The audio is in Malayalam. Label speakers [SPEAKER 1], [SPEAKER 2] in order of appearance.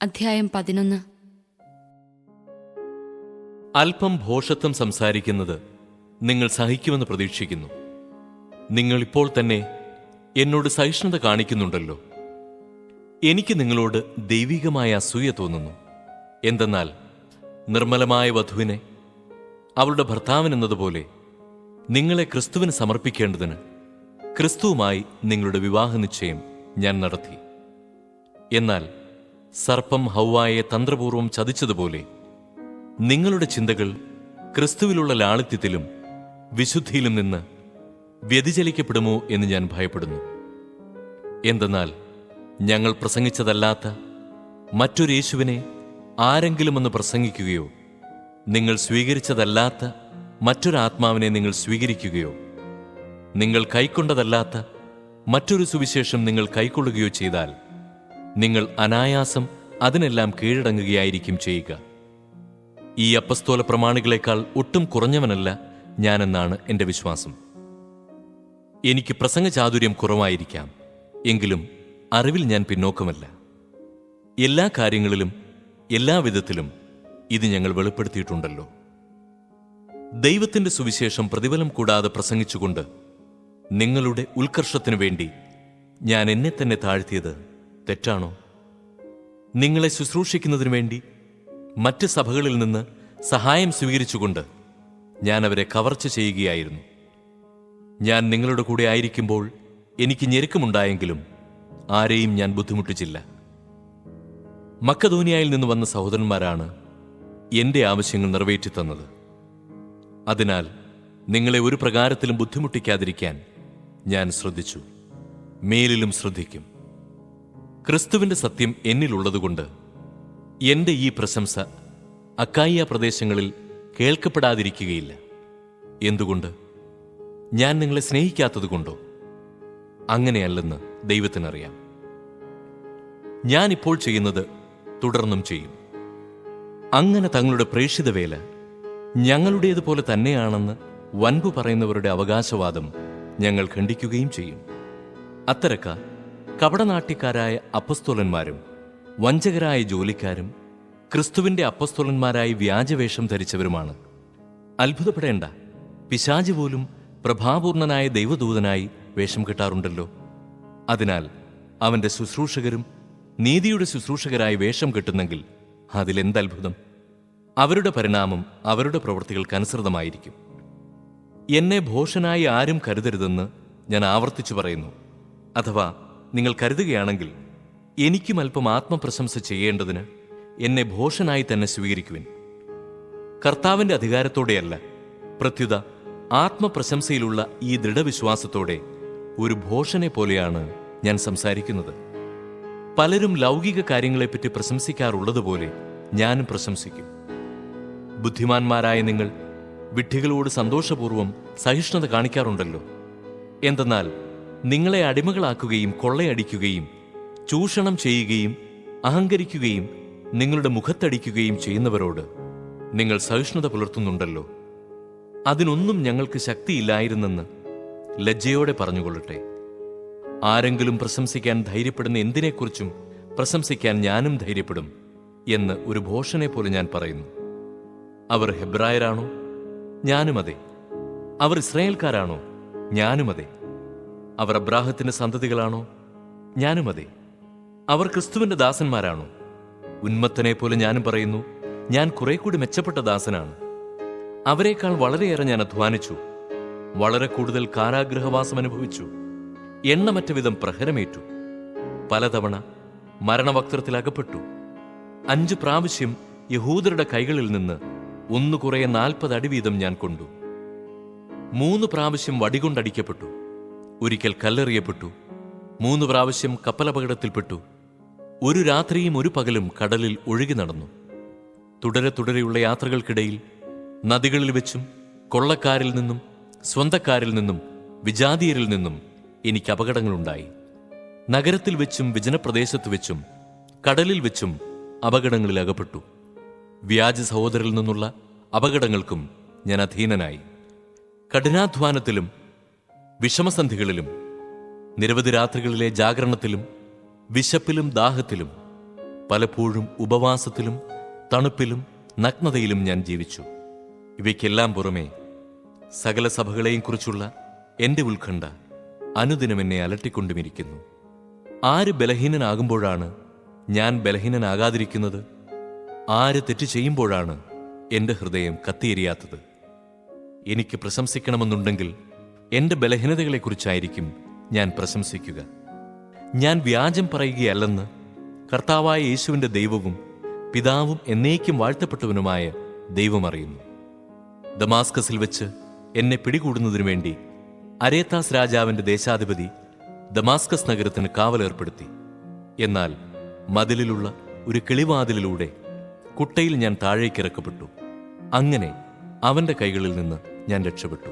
[SPEAKER 1] അധ്യായം 11.
[SPEAKER 2] അല്പം ഭോഷത്വം സംസാരിക്കുന്നത് നിങ്ങൾ സഹിക്കുമെന്ന് പ്രതീക്ഷിക്കുന്നു. നിങ്ങൾ ഇപ്പോൾ തന്നെ എന്നോട് സഹിഷ്ണുത കാണിക്കുന്നുണ്ടല്ലോ. എനിക്ക് നിങ്ങളോട് ദൈവികമായ അസൂയ തോന്നുന്നു. എന്തെന്നാൽ നിർമ്മലമായ വധുവിനെ അവളുടെ ഭർത്താവിനെന്നതുപോലെ നിങ്ങളെ ക്രിസ്തുവിന് സമർപ്പിക്കേണ്ടതിന് ക്രിസ്തുവുമായി നിങ്ങളുടെ വിവാഹ നിശ്ചയം ഞാൻ നടത്തി. എന്നാൽ സർപ്പം ഹൗവായെ തന്ത്രപൂർവം ചതിച്ചതുപോലെ നിങ്ങളുടെ ചിന്തകൾ ക്രിസ്തുവിലുള്ള ലാളിത്യത്തിലും വിശുദ്ധിയിലും നിന്ന് വ്യതിചലിക്കപ്പെടുമോ എന്ന് ഞാൻ ഭയപ്പെടുന്നു. എന്തെന്നാൽ ഞങ്ങൾ പ്രസംഗിച്ചതല്ലാത്ത മറ്റൊരു യേശുവിനെ ആരെങ്കിലും ഒന്ന് പ്രസംഗിക്കുകയോ, നിങ്ങൾ സ്വീകരിച്ചതല്ലാത്ത മറ്റൊരാത്മാവിനെ നിങ്ങൾ സ്വീകരിക്കുകയോ, നിങ്ങൾ കൈക്കൊണ്ടതല്ലാത്ത മറ്റൊരു സുവിശേഷം നിങ്ങൾ കൈക്കൊള്ളുകയോ ചെയ്താൽ നിങ്ങൾ അനായാസം അതിനെല്ലാം കീഴടങ്ങുകയായിരിക്കും ചെയ്യുക. ഈ അപ്പസ്തോല പ്രമാണികളെക്കാൾ ഒട്ടും കുറഞ്ഞവനല്ല ഞാനെന്നാണ് എൻ്റെ വിശ്വാസം. എനിക്ക് പ്രസംഗചാതുര്യം കുറവായിരിക്കാം, എങ്കിലും അറിവിൽ ഞാൻ പിന്നോക്കമല്ല. എല്ലാ കാര്യങ്ങളിലും എല്ലാ വിധത്തിലും ഇത് ഞങ്ങൾ വെളിപ്പെടുത്തിയിട്ടുണ്ടല്ലോ. ദൈവത്തിൻ്റെ സുവിശേഷം പ്രതിഫലം കൂടാതെ പ്രസംഗിച്ചുകൊണ്ട് നിങ്ങളുടെ ഉത്കർഷത്തിനു വേണ്ടി ഞാൻ എന്നെ തന്നെ താഴ്ത്തിയത് തെറ്റാണോ? നിങ്ങളെ ശുശ്രൂഷിക്കുന്നതിനു വേണ്ടി മറ്റ് സഭകളിൽ നിന്ന് സഹായം സ്വീകരിച്ചുകൊണ്ട് ഞാൻ അവരെ കവർച്ച ചെയ്യുകയായിരുന്നു. ഞാൻ നിങ്ങളുടെ കൂടെ ആയിരിക്കുമ്പോൾ എനിക്ക് ഞെരുക്കമുണ്ടായെങ്കിലും ആരെയും ഞാൻ ബുദ്ധിമുട്ടിച്ചില്ല. മക്കദോനിയയിൽ നിന്ന് വന്ന സഹോദരന്മാരാണ് എൻ്റെ ആവശ്യങ്ങൾ നിറവേറ്റിത്തന്നത്. അതിനാൽ നിങ്ങളെ ഒരു പ്രകാരത്തിലും ബുദ്ധിമുട്ടിക്കാതിരിക്കാൻ ഞാൻ ശ്രദ്ധിച്ചു, മേലിലും ശ്രദ്ധിക്കും. ക്രിസ്തുവിൻ്റെ സത്യം എന്നിലുള്ളതുകൊണ്ട് എൻ്റെ ഈ പ്രശംസ അക്കായിയ പ്രദേശങ്ങളിൽ കേൾക്കപ്പെടാതിരിക്കുകയില്ല. എന്തുകൊണ്ട്? ഞാൻ നിങ്ങളെ സ്നേഹിക്കാത്തതുകൊണ്ടോ? അങ്ങനെയല്ലെന്ന് ദൈവത്തിനറിയാം. ഞാനിപ്പോൾ ചെയ്യുന്നത് തുടർന്നും ചെയ്യും. അങ്ങനെ തങ്ങളുടെ പ്രേക്ഷിത വേല ഞങ്ങളുടേതുപോലെ തന്നെയാണെന്ന് വൻപു പറയുന്നവരുടെ അവകാശവാദം ഞങ്ങൾ ഖണ്ഡിക്കുകയും ചെയ്യും. അത്തരക്കാർ കപടനാട്യക്കാരായ അപ്പസ്തോലന്മാരും വഞ്ചകരായ ജോലിക്കാരും ക്രിസ്തുവിൻ്റെ അപ്പസ്തോലന്മാരായി വ്യാജവേഷം ധരിച്ചവരുമാണ്. അത്ഭുതപ്പെടേണ്ട, പിശാച് പോലും പ്രഭാപൂർണനായ ദൈവദൂതനായി വേഷം കെട്ടാറുണ്ടല്ലോ. അതിനാൽ അവൻ്റെ ശുശ്രൂഷകരും നീതിയുടെ ശുശ്രൂഷകരായി വേഷം കെട്ടുന്നെങ്കിൽ അതിലെന്തത്ഭുതം! അവരുടെ പരിണാമം അവരുടെ പ്രവൃത്തികൾക്കനുസൃതമായിരിക്കും. എന്നെ ഭോഷനായി ആരും കരുതരുതെന്ന് ഞാൻ ആവർത്തിച്ചു പറയുന്നു. അഥവാ നിങ്ങൾ കരുതുകയാണെങ്കിൽ എനിക്കും അല്പം ആത്മപ്രശംസ ചെയ്യേണ്ടതിന് എന്നെ ഭോഷനായി തന്നെ സ്വീകരിക്കുവിൻ. കർത്താവിൻ്റെ അധികാരത്തോടെയല്ല, പ്രത്യുത ആത്മപ്രശംസയിലുള്ള ഈ ദൃഢവിശ്വാസത്തോടെ ഒരു ഭോഷനെ പോലെയാണ് ഞാൻ സംസാരിക്കുന്നത്. പലരും ലൗകിക കാര്യങ്ങളെപ്പറ്റി പ്രശംസിക്കാറുള്ളതുപോലെ ഞാനും പ്രശംസിക്കും. ബുദ്ധിമാന്മാരായ നിങ്ങൾ വിഡ്ഢികളോട് സന്തോഷപൂർവ്വം സഹിഷ്ണുത കാണിക്കാറുണ്ടല്ലോ. എന്തെന്നാൽ നിങ്ങളെ അടിമകളാക്കുകയും കൊള്ളയടിക്കുകയും ചൂഷണം ചെയ്യുകയും അഹങ്കരിക്കുകയും നിങ്ങളുടെ മുഖത്തടിക്കുകയും ചെയ്യുന്നവരോട് നിങ്ങൾ സഹിഷ്ണുത പുലർത്തുന്നുണ്ടല്ലോ. അതിനൊന്നും ഞങ്ങൾക്ക് ശക്തിയില്ലായിരുന്നെന്ന് ലജ്ജയോടെ പറഞ്ഞുകൊള്ളട്ടെ. ആരെങ്കിലും പ്രശംസിക്കാൻ ധൈര്യപ്പെടുന്ന എന്തിനെക്കുറിച്ചും പ്രശംസിക്കാൻ ഞാനും ധൈര്യപ്പെടും എന്ന് ഒരു ഭോഷനെ പോലെ ഞാൻ പറയുന്നു. അവർ ഹെബ്രായരാണോ? ഞാനും അതെ. അവർ ഇസ്രായേൽക്കാരാണോ? ഞാനും അതെ. അവർ അബ്രാഹത്തിന്റെ സന്തതികളാണോ? ഞാനും അതെ. അവർ ക്രിസ്തുവിന്റെ ദാസന്മാരാണോ? ഉന്മത്തനെ പോലെ ഞാനും പറയുന്നു, ഞാൻ കുറെ കൂടി മെച്ചപ്പെട്ട ദാസനാണ്. അവരെക്കാൾ വളരെയേറെ ഞാൻ അധ്വാനിച്ചു, വളരെ കൂടുതൽ കാരാഗൃഹവാസം അനുഭവിച്ചു, എണ്ണമറ്റ വിധം പ്രഹരമേറ്റു, പലതവണ മരണവക്ത്രത്തിൽ അകപ്പെട്ടു, 5 പ്രാവശ്യം യഹൂദരുടെ കൈകളിൽ നിന്ന് 1 കുറയെ 40 അടി വീതം ഞാൻ കൊണ്ടു, 3 പ്രാവശ്യം വടികൊണ്ടടിക്കപ്പെട്ടു, ഒരിക്കൽ കല്ലെറിയപ്പെട്ടു, 3 പ്രാവശ്യം കപ്പലപകടത്തിൽപ്പെട്ടു, ഒരു രാത്രിയും ഒരു പകലും കടലിൽ ഒഴുകി നടന്നു. തുടരെയുള്ള യാത്രകൾക്കിടയിൽ നദികളിൽ വെച്ചും കൊള്ളക്കാരിൽ നിന്നും സ്വന്തക്കാരിൽ നിന്നും വിജാതീയരിൽ നിന്നും എനിക്ക് അപകടങ്ങളുണ്ടായി. നഗരത്തിൽ വെച്ചും വിജനപ്രദേശത്ത് വെച്ചും കടലിൽ വെച്ചും അപകടങ്ങളിൽ അകപ്പെട്ടു. വ്യാജ സഹോദരിൽ നിന്നുള്ള അപകടങ്ങൾക്കും ഞാൻ അധീനനായി. കഠിനാധ്വാനത്തിലും വിഷമസന്ധികളിലും നിരവധി രാത്രികളിലെ ജാഗരണത്തിലും വിശപ്പിലും ദാഹത്തിലും പലപ്പോഴും ഉപവാസത്തിലും തണുപ്പിലും നഗ്നതയിലും ഞാൻ ജീവിച്ചു. ഇവയ്ക്കെല്ലാം പുറമെ സകല സഭകളെയും കുറിച്ചുള്ള എൻ്റെ ഉത്കണ്ഠ അനുദിനം എന്നെ അലട്ടിക്കൊണ്ടുമിരിക്കുന്നു. ആര് ബലഹീനനാകുമ്പോഴാണ് ഞാൻ ബലഹീനനാകാതിരിക്കുന്നത്? ആര് തെറ്റ് ചെയ്യുമ്പോഴാണ് എൻ്റെ ഹൃദയം കത്തിയെരിയാത്തത്? എനിക്ക് പ്രശംസിക്കണമെന്നുണ്ടെങ്കിൽ എൻ്റെ ബലഹീനതകളെക്കുറിച്ചായിരിക്കും ഞാൻ പ്രശംസിക്കുക. ഞാൻ വ്യാജം പറയുകയല്ലെന്ന് കർത്താവായ യേശുവിൻ്റെ ദൈവവും പിതാവും എന്നേക്കും വാഴ്ത്തപ്പെട്ടവനുമായ ദൈവം അറിയുന്നു. ദമാസ്കസിൽ വെച്ച് എന്നെ പിടികൂടുന്നതിനു വേണ്ടി അരേത്താസ് രാജാവിൻ്റെ ദേശാധിപതി ദമാസ്കസ് നഗരത്തിന് കാവലേർപ്പെടുത്തി. എന്നാൽ മതിലിലുള്ള ഒരു കിളിവാതിലിലൂടെ കുട്ടയിൽ ഞാൻ താഴേക്കിറക്കപ്പെട്ടു. അങ്ങനെ അവൻ്റെ കൈകളിൽ നിന്ന് ഞാൻ രക്ഷപ്പെട്ടു.